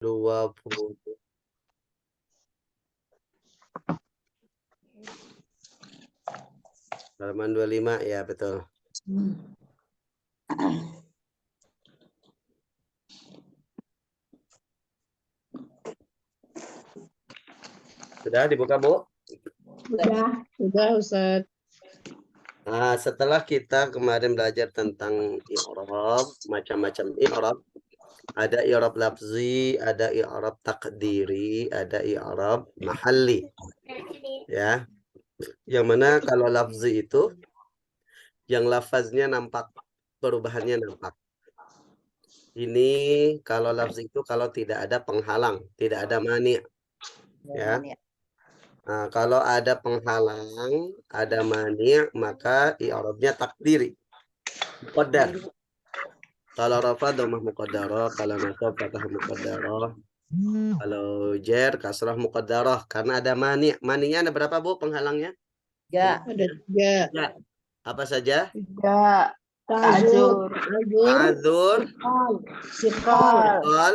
20. Halaman 25 ya betul. Sudah dibuka, Bu? Sudah Ustaz. Nah, setelah kita kemarin belajar tentang i'rab, macam-macam i'rab, ada i'rab lafzi, ada i'rab takdiri, ada i'rab mahalli. Ya. Yang mana kalau lafzi itu yang lafaznya nampak, perubahannya nampak. Ini kalau lafzi itu kalau tidak ada penghalang, tidak ada mani. Ya. Nah, kalau ada penghalang, ada mani, maka i'rabnya takdiri. Muqaddar. Kalau rafa dhammah muqaddarah, kalau nasab fathah muqaddarah, kalau jar kasrah muqaddarah karena ada mani. Maninya ada berapa, Bu, penghalangnya? Ya. Ada 3. Ya. Apa saja? 3. Ta'zur. Ta'adzur, Siqal. qal,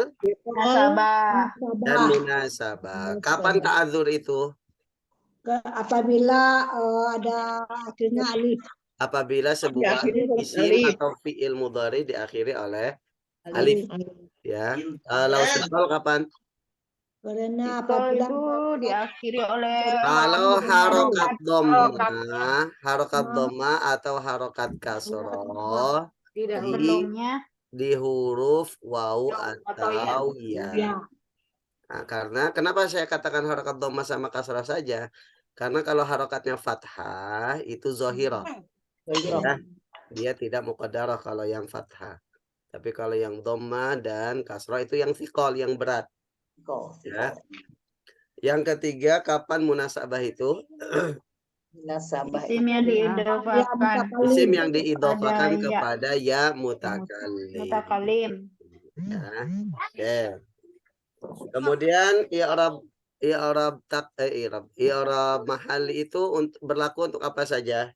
Nasabah. dan munasabah. Kapan ta'adzur itu? Apabila ada akhirnya alif. Apabila sebuah isim atau fi'il mudhari diakhiri oleh alif. Ya. Kalau siqal kapan? Karena apabila itu diakhiri oleh Kalau harokat dhamma atau harokat kasroh tidak di belumnya di huruf waw atau ya. Nah, karena kenapa saya katakan harokat dhamma sama kasroh saja? Karena kalau harokatnya fathah itu zohirah. Ya, dia tidak muqaddarah kalau yang fathah. Tapi kalau yang dhamma dan kasroh itu yang thiqal, yang berat. Ya. Yang ketiga, kapan munasabah itu? isim yang diidhofakan Isim yang diidhofakan pada ya kepada ya mutakallim. mutakalim. Ya. Oke. Kemudian i'rab mahalli itu berlaku untuk apa saja?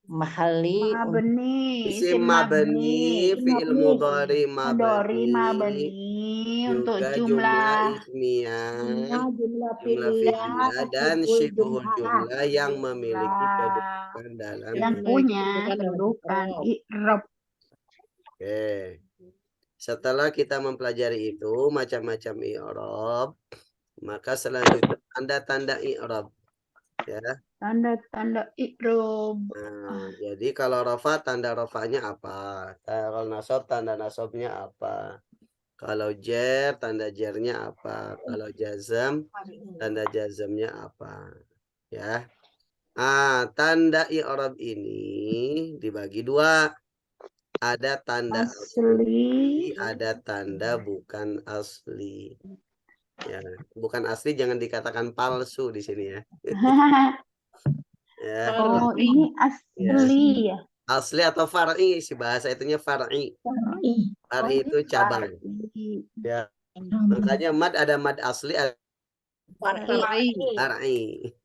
Mahali Mabni, Isim isim mabni, fi'il mudhari mudhari mabni, mabni untuk juga jumlah jumlah ismiyah, jumlah jumlah fi'liyah, dan syibhul jumlah yang memiliki jumlah kedudukan dalam yang punya kedudukan i'rab. Oke. Setelah kita mempelajari itu macam-macam i'rab, maka selanjutnya tanda-tanda i'rab. Ya. Tanda-tanda i'rab. Nah, jadi kalau rafa tanda rafanya apa? Kalau nasab tanda nasabnya apa? Kalau jar tanda jarnya apa? Kalau jazam tanda jazamnya apa? Ya. Tanda i'rab ini dibagi dua. Ada tanda asli, ada tanda bukan asli. Ya, bukan asli jangan dikatakan palsu di sini ya. Ya. Oh, ini asli ya. Asli atau far'i sih bahasa itunya far'i. Far'i itu cabang. Ya. Makanya mad ada mad asli, ada far'i.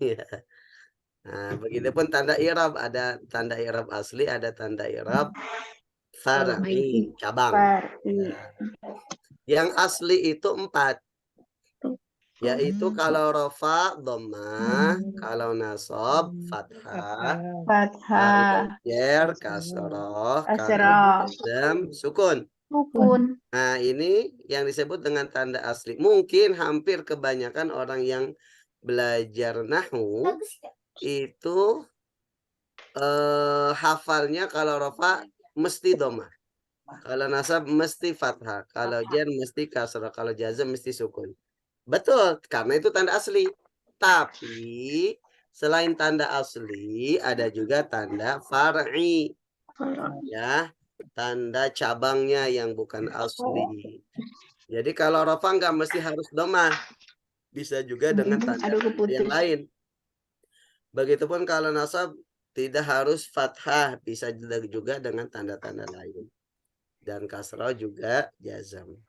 Ya. Nah, begitupun tanda i'rab ada tanda i'rab asli, ada tanda i'rab far'i, cabang. Ya. Yang asli itu 4. Yaitu kalau rofa dhammah, kalau nasab fathah, kalau jar kasroh, kalau jazam sukun. Nah, ini yang disebut dengan tanda asli. Mungkin hampir kebanyakan orang yang belajar nahwu itu hafalnya kalau rofa mesti dhammah. Kalau nasab mesti fathah, kalau jar mesti kasroh, kalau jazam mesti sukun. Betul, karena itu tanda asli. Tapi selain tanda asli, ada juga tanda far'i. Ya, tanda cabangnya yang bukan asli. Jadi kalau rafa nggak mesti harus domah. Bisa juga dengan tanda yang lain. Begitupun kalau nasab tidak harus fathah. Bisa juga dengan tanda-tanda lain. Dan kasrah juga jazam.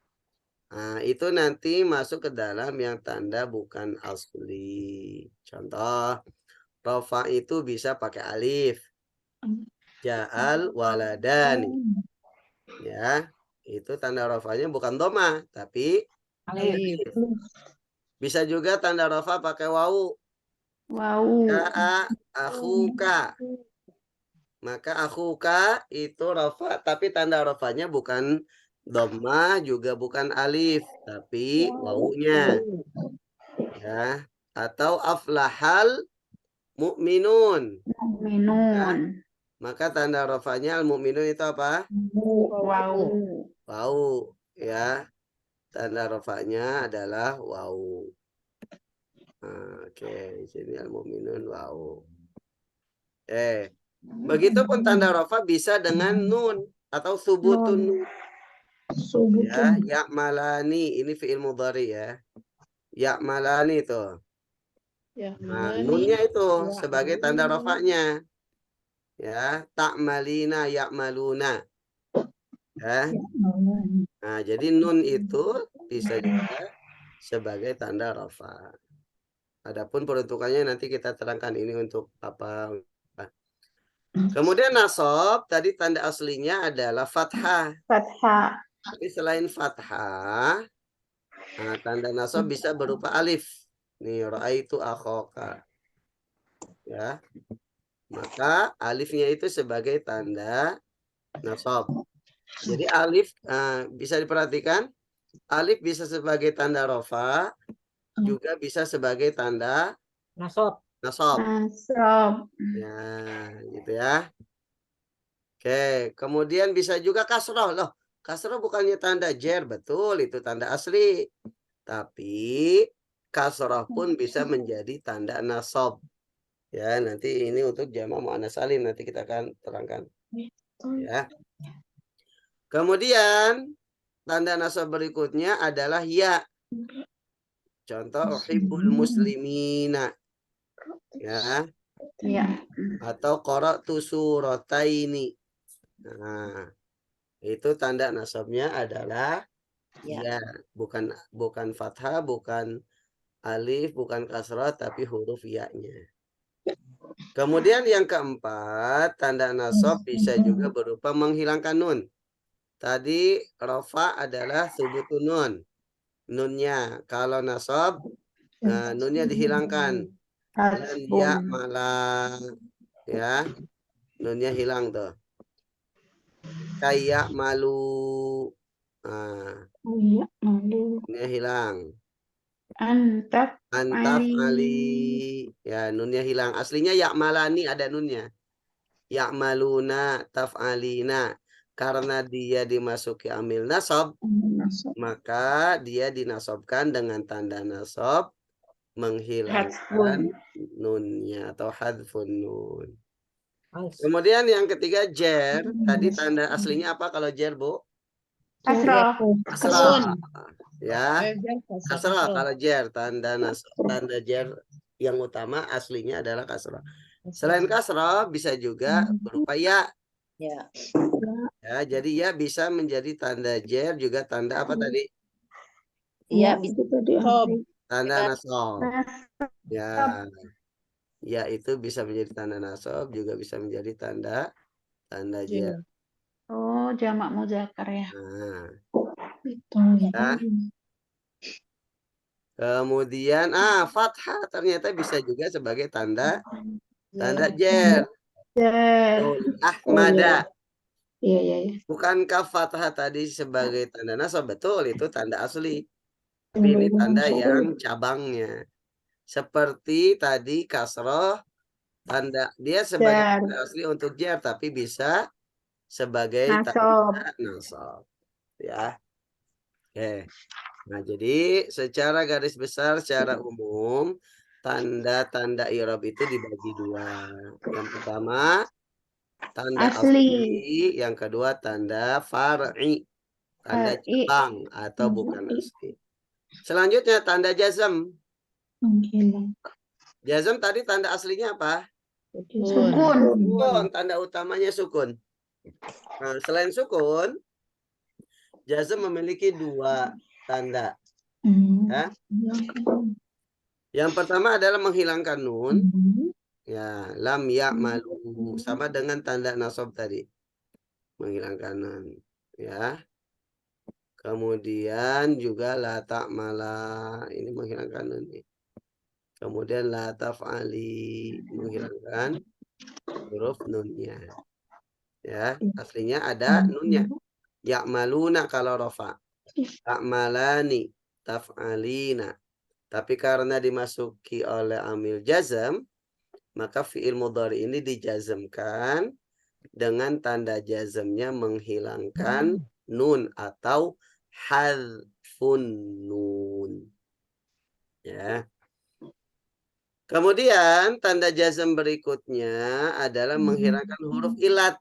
Nah, itu nanti masuk ke dalam yang tanda bukan asli. Contoh, rofa itu bisa pakai alif. Ja'al waladani. Ya, itu tanda rofanya bukan doma, tapi Alif. Bisa juga tanda rafa pakai wawu. Wau. Ja'a akhuka. Maka akhuka itu rafa, tapi tanda rafanya bukan dhammah, juga bukan alif, tapi wawunya. Ya. Atau aflahal mu'minun. Minun. Maka tanda rafanya al-mu'minun itu apa? Wau. Wawu. Ya. Tanda rafanya adalah wawu. Oke, sini al-mu'minun wawu. Begitupun tanda rafa bisa dengan nun atau subutun nun. Ya, ya'malani ini fi'il mudhari ya. Ya'malani itu. Nah, nunnya itu sebagai tanda rafanya. Ya, ta'malina ya'maluna. Ya. Nah, jadi nun itu bisa juga sebagai tanda rafa. Adapun peruntukannya nanti kita terangkan ini untuk apa. Kemudian nasab tadi tanda aslinya adalah fathah. Fathah. Tapi selain fathah, nah, tanda nasab bisa berupa alif. Nih, ra'aitu akhaka. Ya. Maka alifnya itu sebagai tanda nasab. Jadi alif bisa diperhatikan, alif bisa sebagai tanda rafa, juga bisa sebagai tanda Nasab. nasab. Nasab. Ya, gitu ya. Oke, kemudian bisa juga kasroh loh. Kasroh bukannya tanda jer, betul itu tanda asli. Tapi kasroh pun bisa menjadi tanda nasab. Ya, nanti ini untuk jamak muannats salim nanti kita akan terangkan. Ya. Kemudian tanda nasab berikutnya adalah ya. Contoh uhibbul muslimina. Ya. Ya. Atau qara'tu surataini. Nah, itu tanda nasabnya adalah ya, bukan fathah, bukan alif, bukan kasrah, tapi huruf ya-nya. Kemudian yang keempat, tanda nasab bisa juga berupa menghilangkan nun. Tadi rafa adalah subutun nun. Nunnya. Kalau nasab, nunnya dihilangkan. Dan ya Hasbun. malah. Ya, nunnya hilang tuh. Kayak malu. Iya, malu. Nunnya hilang. Antaf Antaf ali. Ya, nunnya hilang. Aslinya ya malani ada nunnya. Ya maluna taf'alina. Karena dia dimasuki amil nasab, maka dia dinasobkan dengan tanda nasab menghilangkan nunnya atau hadfun nun. Kemudian yang ketiga jer. Tadi tanda aslinya apa kalau jer, Bu? Kasroh. Kasrah. Ya. Kasrah kalau jer tanda nasab, tanda jer yang utama aslinya adalah kasrah. Selain kasrah bisa juga berupa ya. Ya. Ya, jadi ya bisa menjadi tanda jer juga tanda apa tadi? Iya, bisa. Tanda nasab. Ya. Ya itu bisa menjadi tanda nasab, juga bisa menjadi tanda jer. Oh, jamak muzakkar ya. Nah, Betul ya. ya. Kemudian fathah ternyata bisa juga sebagai tanda jer. Jer. Ahmada. Iya, iya, iya. Bukankah fathah tadi sebagai tanda nasab? Betul, itu tanda asli. Tapi ini tanda yang cabangnya. Seperti tadi kasroh, tanda dia sebagai Jer. tanda asli untuk jer, tapi bisa sebagai Nasab. tanda nasab. Ya. Oke. Nah, jadi secara garis besar, secara umum, tanda-tanda i'rab itu dibagi dua. Yang pertama, tanda asli. Yang kedua, tanda far'i. Tanda cabang atau bukan asli. Selanjutnya, tanda jazm. Jazm tadi tanda aslinya apa? Sukun. Sukun, tanda utamanya sukun. Nah, selain sukun, jazm memiliki dua tanda. Ya. Yang pertama adalah menghilangkan nun. Ya, lam ya'malu sama dengan tanda nasab tadi. Menghilangkan nun. Ya. Kemudian juga la ta'mala, ini menghilangkan nun nih. Kemudian la taf'ali, menghilangkan huruf nunnya. Ya, aslinya ada nunnya. Ya'maluna kalau rofa. Ta'malani, taf'alina. Tapi karena dimasuki oleh amil jazam, maka fi'il mudhari ini dijazmkan dengan tanda jazmnya menghilangkan nun atau hadfun nun. Ya. Kemudian tanda jazm berikutnya adalah menghilangkan huruf ilat.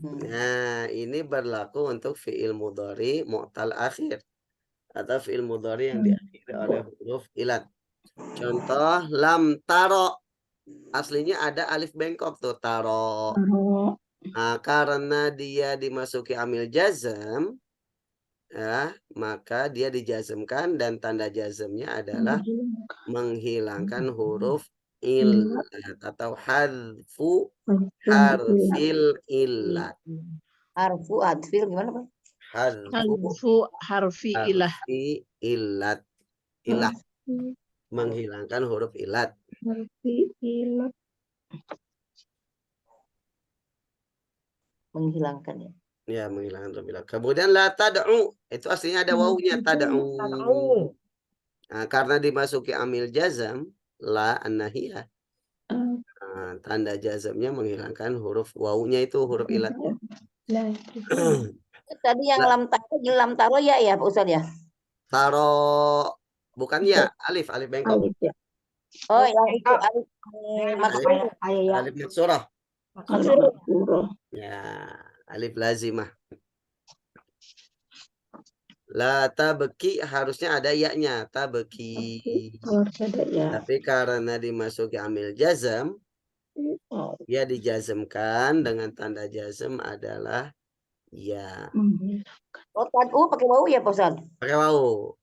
Nah, ini berlaku untuk fi'il mudhari mu'tal akhir atau fi'il mudhari yang diakhiri oleh huruf ilat. Contoh lam taro. Aslinya ada alif bengkok tuh taro. Nah, karena dia dimasuki amil jazm, ya, maka dia dijazmkan dan tanda jazmnya adalah menghilangkan huruf illat atau hadfu harfil illat. Harfu adfil gimana, Pak? Hadfu harfi ilah. harfi illat. Ilah. Menghilangkan huruf illat. Menghilangkan ya. Ya, menghilangkan huruf illat. Kemudian la tad'u. Itu aslinya ada wawunya tad'u. Nah, karena dimasuki amil jazam, la an-nahiyah. Nah, tanda jazamnya menghilangkan huruf wawunya itu huruf illat. Tadi yang lam taro ya Pak Ustadz ya? Taro bukan ya, alif bengkok. Oh, yang itu alif Alif, alif maksurah. Ya, alif lazimah. La tabki harusnya ada ya-nya, tabki. Tapi karena dimasuki amil jazam, dia dijazmkan dengan tanda jazm adalah ya. Oh, tadu pakai wawu ya Pak Ustadz? Pakai wawu.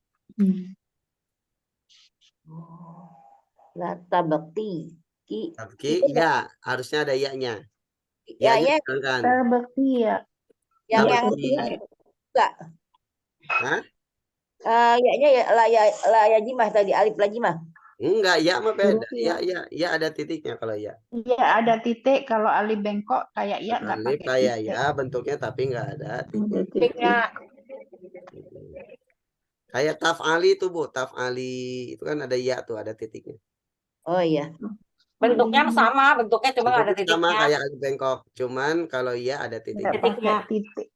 La tabakti. Tabki ya, harusnya ada ya-nya. Ya, Ya-nya ya. dihilangkan. Terbukti ya. Yang Tabki. enggak. Hah? Ya la ya jimah tadi alif lajimah. Enggak, ya mah beda. Ya ada titiknya kalau ya. Iya ada titik, kalau alif bengkok kayak ya nggak Alif pakai kayak titik. ya bentuknya tapi enggak ada titik. Kayak taf'ali itu Bu, taf'ali itu kan ada ya tuh, ada titiknya. Oh iya. Bentuknya sama, bentuknya cuma nggak ada Bentuknya sama titiknya. kayak alif bengkok, cuman kalau ya ada Nggak titiknya. pakai titik.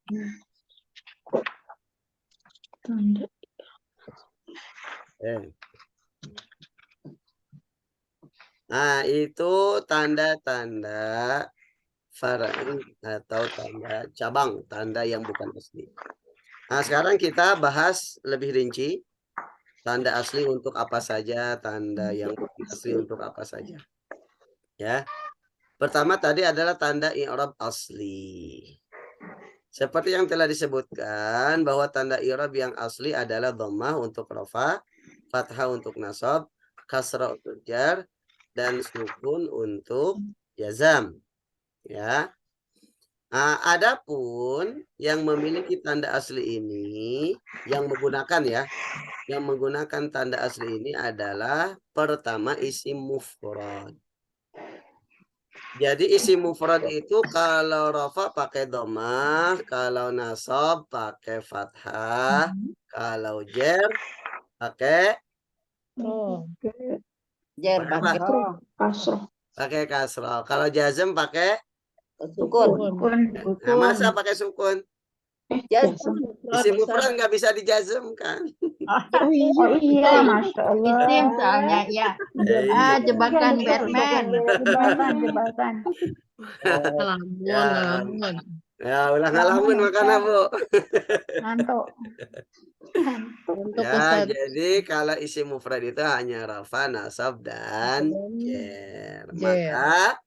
Nah, itu tanda-tanda far'i atau tanda cabang, tanda yang bukan asli. Nah, sekarang kita bahas lebih rinci. Tanda asli untuk apa saja, tanda yang bukan asli untuk apa saja. Ya. Pertama tadi adalah tanda i'rab asli. Seperti yang telah disebutkan bahwa tanda i'rab yang asli adalah dhammah untuk rafa, fathah untuk nasab, kasrah untuk jar, dan sukun untuk jazam. Ya. Nah, adapun yang memiliki tanda asli ini, yang menggunakan tanda asli ini adalah pertama isim mufrad. Jadi isim mufrad itu kalau rafa pakai dhammah, kalau nasab pakai fathah, kalau jar pakai Jar pakai pakai kasrah. Kalau jazm pakai sukun. nah, masa pakai sukun? Isim mufrad nggak bisa dijazm kan? Oh iya, Masya Allah. Isim soalnya ya. Jebakan Batman. Jebakan. Ngelamun. Ya, ulah ngalamun makanya Bu. Ngantuk. Untuk Ya, Ustadz. jadi kalau isim mufrad itu hanya rafa, nasab, dan jar. Maka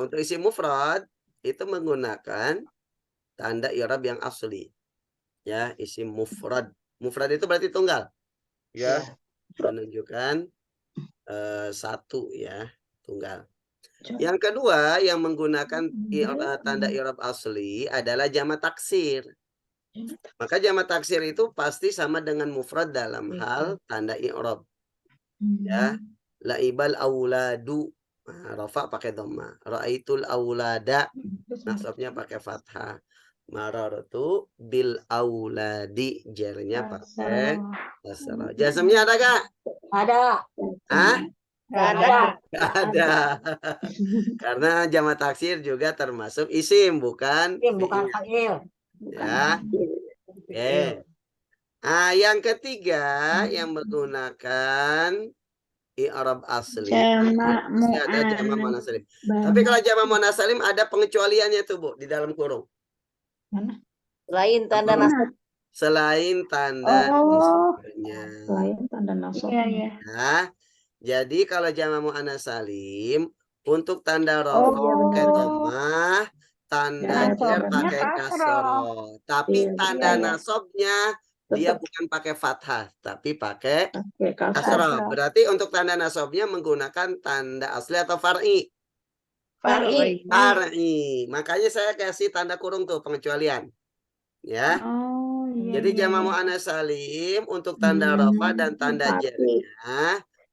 untuk isim mufrad itu menggunakan tanda i'rab yang asli. Ya, isim mufrad. Mufrad itu berarti tunggal. Ya, menunjukkan satu ya, tunggal. Yang kedua yang menggunakan tanda i'rab asli adalah jamak taksir. Maka jamak taksir itu pasti sama dengan mufrad dalam hal tanda i'rab. Ya. Laibal auladu. Nah, rafa pakai dhamma. Ra'aitul aulada. Nasabnya pakai fathah. Marartu bil auladi. Jarnya pakai kasrah. Jazmnya ada gak? Ada. Hah? Nggak ada. Gak ada. Karena jamak taksir juga termasuk isim, bukan Ini bukan fi'il. fa'il. Ya. Oke. Nah, yang ketiga yang menggunakan i'rab asli. Jamak Pasti ada jamak mu'annas muannas salim. Tapi kalau jamak muannas salim ada pengecualiannya tuh, Bu, di dalam kurung. Selain tanda Apa? nasab. Selain tanda Oh. nasabnya. Selain tanda nasab. Iya, iya. Nah, jadi kalau jamak muannas salim untuk tanda Oh. rafa pakai dhammah, tanda jar Nasabnya pakai kasroh. kasroh. Tapi Iya, tanda iya. nasabnya dia Tetap bukan pakai fathah, tapi pakai pakai kasrah. kasroh. Kasroh. Berarti untuk tanda nasabnya menggunakan tanda asli atau far'i? Far'i. Far'i. Makanya saya kasih tanda kurung tuh pengecualian. Ya. Oh, iya, Jadi iya, jamak iya. muannas salim untuk tanda rafa dan tanda Far'i. jarnya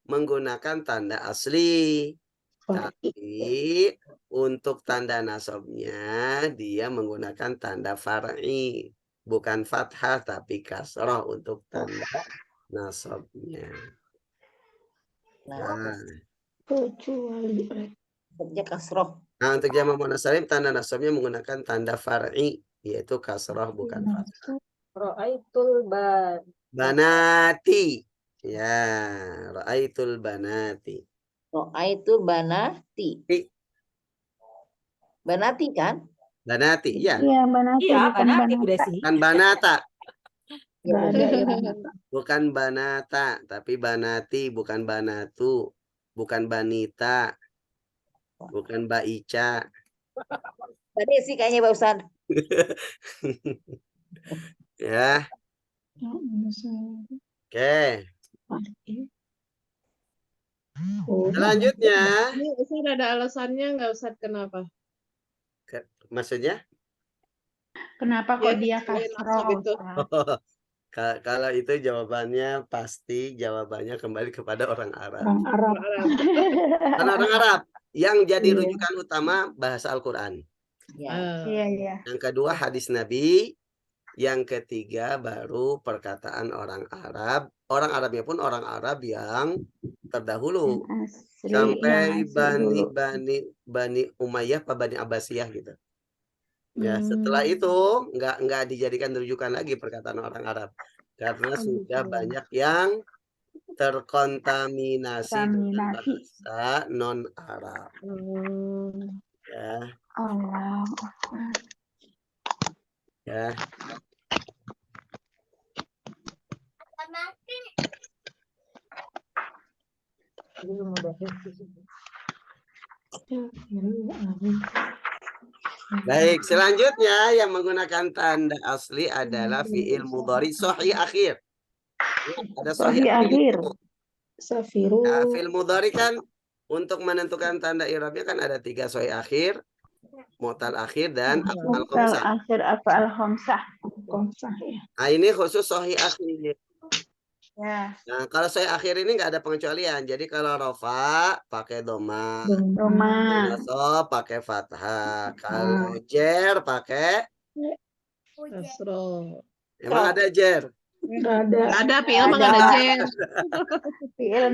menggunakan tanda asli. Far'i. Tapi untuk tanda nasabnya dia menggunakan tanda far'i. Bukan fathah tapi kasrah untuk tanda nasabnya. Nah, Kecuali Nasabnya kasroh. nah, untuk jamak muannas salim tanda nasabnya menggunakan tanda far'i yaitu kasrah bukan fathah. Ra'aitul Banati. Ya, ra'aitul banati. Itu banati. Banati kan? Banati, ya. Iya, Banati Iya, bukan Banati Bu Banata. Desi. Bukan banata, Ya, nggak ada ya Banata. bukan banata, tapi banati, bukan banatu, bukan banita, bukan baica. Tadi sih kayaknya barusan. Ya, oke. Oh, Selanjutnya, Ini Ustaz ada alasannya nggak Ustaz kenapa? maksudnya? Kenapa Ya, kok dia kecuali nasab kasroh? itu. Kalau itu jawabannya pasti jawabannya kembali kepada orang Arab. orang Arab. Karena orang Arab yang jadi Iya. rujukan utama bahasa Al-Quran. Ya. Iya, iya. Yang kedua hadis Nabi. Yang ketiga baru perkataan orang Arab. Orang Arabnya pun orang Arab yang terdahulu. Asli, Sampai yang asli dulu. Bani Umayyah apa Bani Abbasiyah gitu. Ya, setelah itu nggak dijadikan rujukan lagi perkataan orang Arab. Karena sudah banyak yang terkontaminasi dengan bahasa non-Arab. Ya. Allah. Ya. Baik, selanjutnya yang menggunakan tanda asli adalah fi'il mudhari sahih akhir. Ada sahih akhir. Safiru. Nah, fi'il mudhari kan untuk menentukan tanda i'rabnya kan ada 3 sahih akhir, mu'tal akhir dan af'al Mu'tal khamsah. akhir af'al khamsah. Khamsah ya. Nah, ini khusus sahih akhir. Ya. Nah, kalau sahih akhir ini nggak ada pengecualian. Jadi kalau rafa pakai dhamma, Doma. nasab pakai fathah, kalau jer pakai Kasroh. emang ada jer. Nggak ada. Nggak ada, fi'il mah nggak ada jen. Fi'il